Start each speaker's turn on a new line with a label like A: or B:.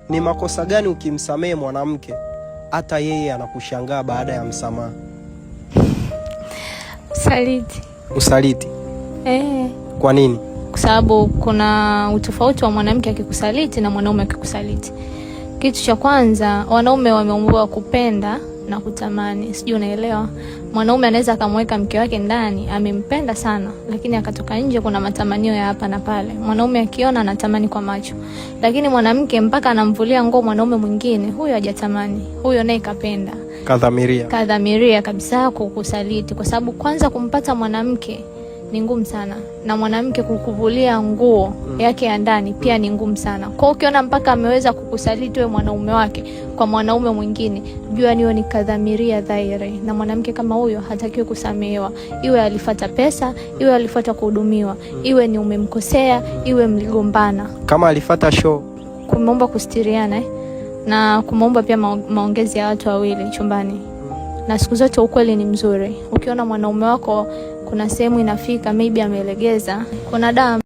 A: ni makosa gani ukimsamehe mwanamke hata yeye anakushangaa baada ya msamaha?
B: Usaliti.
A: Usaliti? Kwa nini?
B: Kwa sababu kuna utofauti wa mwanamke akikusaliti na mwanaume akikusaliti. Kitu cha kwanza, wanaume wameumbwa kupenda na kutamani. Sijui unaelewa? Mwanaume anaweza akamweka mke wake ndani, amempenda sana, lakini akatoka nje kuna matamanio ya hapa na pale. Mwanaume akiona anatamani kwa macho. Lakini mwanamke mpaka anamvulia nguo mwanaume mwingine, huyo hajatamani. Huyo naye kapenda. Kadhamiria kabisa kukusaliti, kwa sababu kwanza kumpata mwanamke ni ngumu sana, na mwanamke kukuvulia nguo yake ya ndani pia ni ngumu sana. Kwa ukiona mpaka ameweza kukusaliti wewe mwanaume wake kwa mwanaume mwingine, jua niyo ni kadhamiria dhahiri, na mwanamke kama huyo hatakiwi kusamehewa. Iwe alifuata pesa, iwe alifuata kuhudumiwa, iwe ni umemkosea, iwe mligombana.
A: Kama alifuata show,
B: kumeomba kustiriana na kumeomba pia maongezi ya watu wawili chumbani. Na siku zote ukweli ni mzuri. Ukiona mwanaume wako kuna sehemu inafika, maybe amelegeza, kuna damu